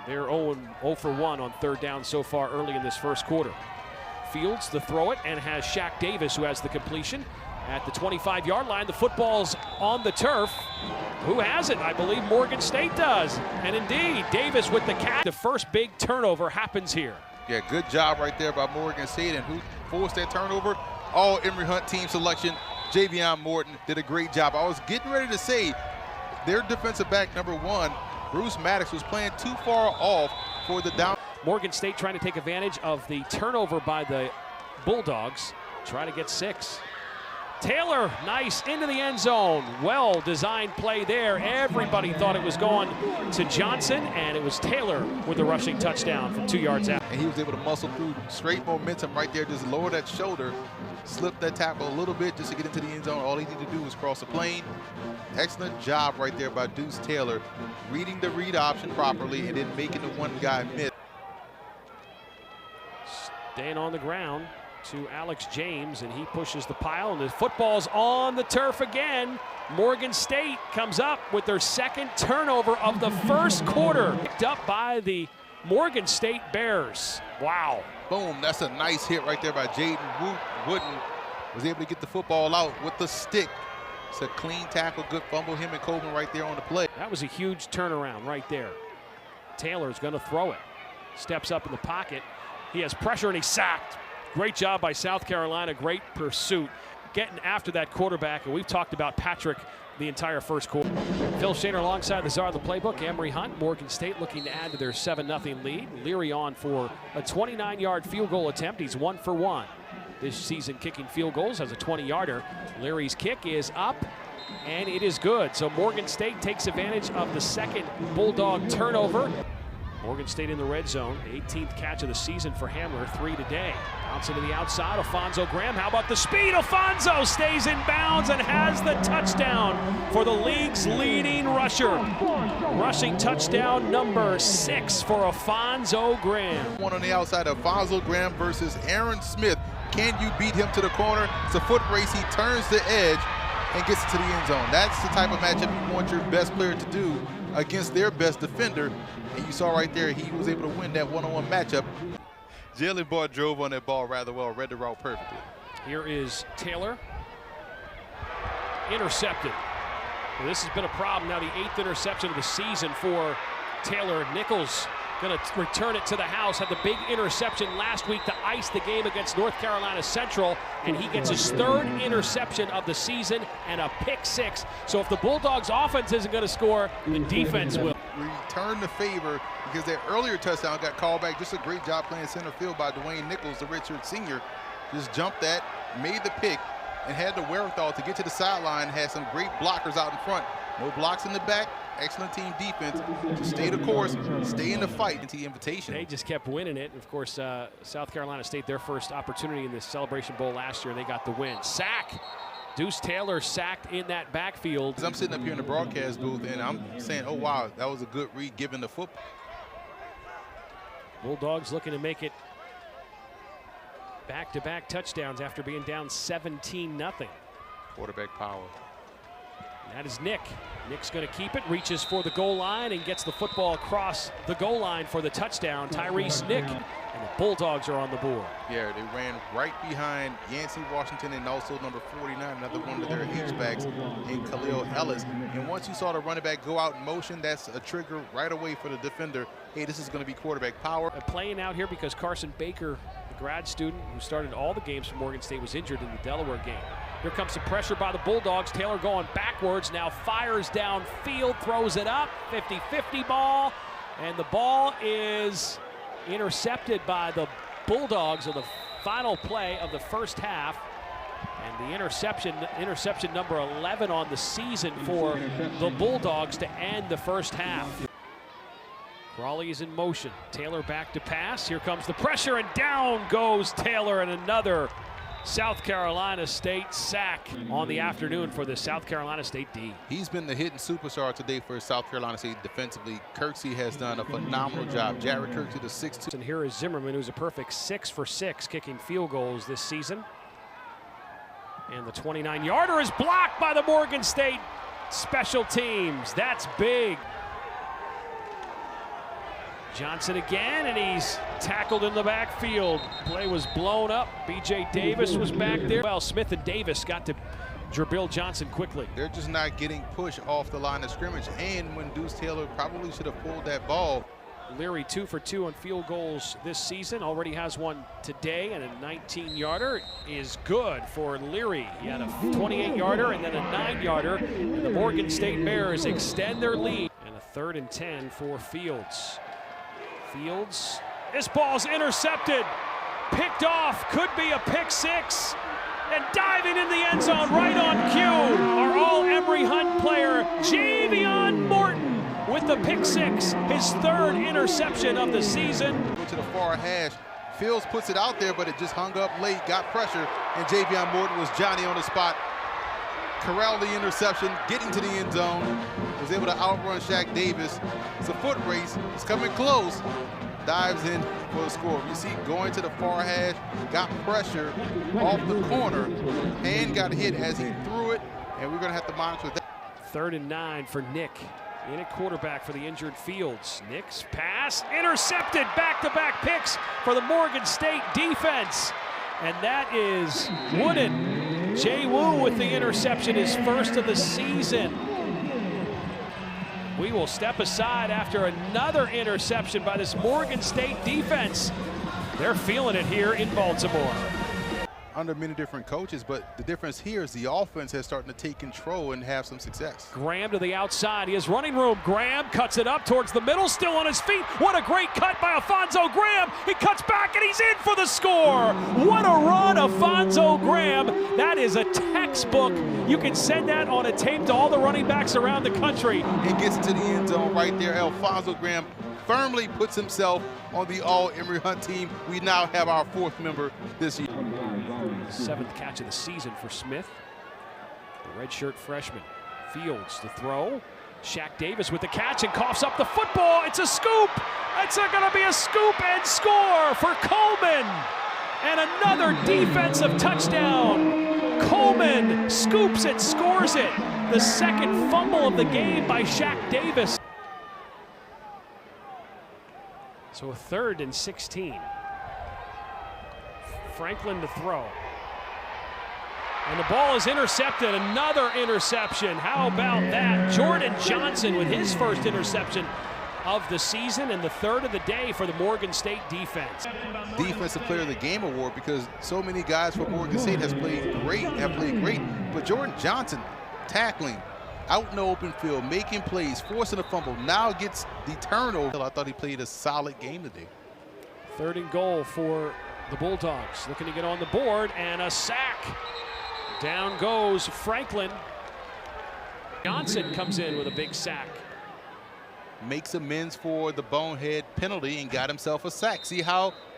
They're 0 for 1 on third down so far early in this first quarter. Fields to throw it and has Shaq Davis who has the completion at the 25-yard line. The football's on the turf. Who has it? I believe Morgan State does. And indeed, Davis with the catch. The first big turnover happens here. Yeah, good job right there by Morgan State. And who forced that turnover? All Emory Hunt team selection. Javion Morton did a great job. I was getting ready to say their defensive back number 1, Bruce Maddox, was playing too far off for the down. Morgan State trying to take advantage of the turnover by the Bulldogs. Try to get 6. Taylor, nice, into the end zone. Well-designed play there. Everybody thought it was going to Johnson, and it was Taylor with the rushing touchdown from 2 yards out. And he was able to muscle through straight momentum right there, just lower that shoulder, slip that tackle a little bit just to get into the end zone. All he needed to do was cross the plane. Excellent job right there by Deuce Taylor, reading the read option properly and then making the one guy miss. Staying on the ground to Alex James, and he pushes the pile, and the football's on the turf again. Morgan State comes up with their second turnover of the first quarter. Picked up by the Morgan State Bears. Wow. Boom, that's a nice hit right there by Jaden Wooden. Was able to get the football out with the stick. It's a clean tackle, good fumble. Him and Coleman right there on the play. That was a huge turnaround right there. Taylor's gonna throw it. Steps up in the pocket. He has pressure and he's sacked. Great job by South Carolina, great pursuit. Getting after that quarterback, and we've talked about Patrick the entire first quarter. Phil Shaner alongside the czar of the playbook, Emory Hunt. Morgan State looking to add to their 7-0 lead. Leary on for a 29-yard field goal attempt. He's 1 for 1 this season kicking field goals, has a 20-yarder. Leary's kick is up, and it is good. So Morgan State takes advantage of the second Bulldog turnover. Morgan State in the red zone, 18th catch of the season for Hamler, 3 today. Bouncing to the outside, Alfonso Graham. How about the speed? Alfonso stays in bounds and has the touchdown for the league's leading rusher. Rushing touchdown number 6 for Alfonso Graham. One on the outside, Alfonso Graham versus Aaron Smith. Can you beat him to the corner? It's a foot race. He turns the edge and gets it to the end zone. That's the type of matchup you want your best player to do against their best defender. And you saw right there, he was able to win that one-on-one matchup. Jalen Bard drove on that ball rather well, read the route perfectly. Here is Taylor. Intercepted. Well, this has been a problem now, the 8th interception of the season for Taylor. Nichols going to return it to the house. Had the big interception last week to ice the game against North Carolina Central, and he gets his 3rd interception of the season and a pick-6. So if the Bulldogs offense isn't going to score, the defense will. Return the favor because that earlier touchdown got called back. Just a great job playing center field by Dwayne Nichols, the redshirt senior. Just jumped that, made the pick, and had the wherewithal to get to the sideline. Had some great blockers out in front. No blocks in the back. Excellent team defense to stay the course, stay in the fight into the invitation. They just kept winning it. Of course, South Carolina State, their first opportunity in the Celebration Bowl last year, they got the win. Sack. Deuce Taylor sacked in that backfield. I'm sitting up here in the broadcast booth and I'm saying, oh wow, that was a good read given the football. Bulldogs looking to make it back-to-back touchdowns after being down 17-0. Quarterback power. That is Nick. Nick's going to keep it, reaches for the goal line, and gets the football across the goal line for the touchdown. Tyrese Nick, and the Bulldogs are on the board. Yeah, they ran right behind Yancey Washington and also number 49, another one of their H-backs, in Khalil Ellis. And once you saw the running back go out in motion, that's a trigger right away for the defender. Hey, this is going to be quarterback power. Playing out here because Carson Baker, the grad student who started all the games for Morgan State, was injured in the Delaware game. Here comes some pressure by the Bulldogs. Taylor going backwards, now fires downfield, throws it up, 50-50 ball, and the ball is intercepted by the Bulldogs on the final play of the first half. And the interception number 11 on the season for the Bulldogs to end the first half. Crawley is in motion. Taylor back to pass. Here comes the pressure, and down goes Taylor, and another South Carolina State sack on the afternoon for the South Carolina State D. He's been the hitting superstar today for South Carolina State defensively. Kirksey has done a phenomenal job. Jared Kirksey, the 6'2". And here is Zimmerman, who's a perfect 6 for 6 kicking field goals this season. And the 29-yarder is blocked by the Morgan State special teams. That's big. Johnson again, and he's tackled in the backfield. Play was blown up. B.J. Davis was back there. Well, Smith and Davis got to Jabril Johnson quickly. They're just not getting pushed off the line of scrimmage, and when Deuce Taylor probably should have pulled that ball. Leary 2 for 2 on field goals this season. Already has one today, and a 19-yarder is good for Leary. He had a 28-yarder and then a 9-yarder. The Morgan State Bears extend their lead. And a 3rd and 10 for Fields. Fields, this ball's intercepted, picked off, could be a pick six, and diving in the end zone right on cue, our all-Emory Hunt player, Javion Morton, with the pick six, his 3rd interception of the season. Go to the far hash. Fields puts it out there, but it just hung up late, got pressure, and Javion Morton was Johnny on the spot. Corralled the interception, getting to the end zone, was able to outrun Shaq Davis. It's a foot race, it's coming close, dives in for the score. You see, going to the far hash, got pressure off the corner, and got hit as he threw it, and we're gonna have to monitor that. 3rd and 9 for Nick, in at quarterback for the injured Fields. Nick's pass, intercepted, back-to-back picks for the Morgan State defense. And that is Wooden. Jay Wu with the interception, his 1st of the season. We will step aside after another interception by this Morgan State defense. They're feeling it here in Baltimore. Under many different coaches, but the difference here is the offense has started to take control and have some success. Graham to the outside. He has running room. Graham cuts it up towards the middle, still on his feet. What a great cut by Alfonso Graham. He cuts back and he's in for the score. What a run, Alfonso Graham. That is a textbook. You can send that on a tape to all the running backs around the country. And gets into the end zone right there. Alfonso Graham firmly puts himself on the all-Emory Hunt team. We now have our 4th member this year. 7th catch of the season for Smith, the redshirt freshman. Fields to throw. Shaq Davis with the catch and coughs up the football. It's a scoop. It's going to be a scoop and score for Coleman. And another defensive touchdown. Coleman scoops it, scores it. The 2nd fumble of the game by Shaq Davis. So a 3rd and 16. Franklin to throw. And the ball is intercepted, another interception. How about that? Jordan Johnson with his 1st interception of the season and the 3rd of the day for the Morgan State defense. Defensive Player of the Game award, because so many guys from Morgan State have played great, but Jordan Johnson tackling, out in the open field, making plays, forcing a fumble, now gets the turnover. I thought he played a solid game today. 3rd and goal for the Bulldogs, looking to get on the board, and a sack. Down goes Franklin. Johnson comes in with a big sack. Makes amends for the bonehead penalty and got himself a sack. See how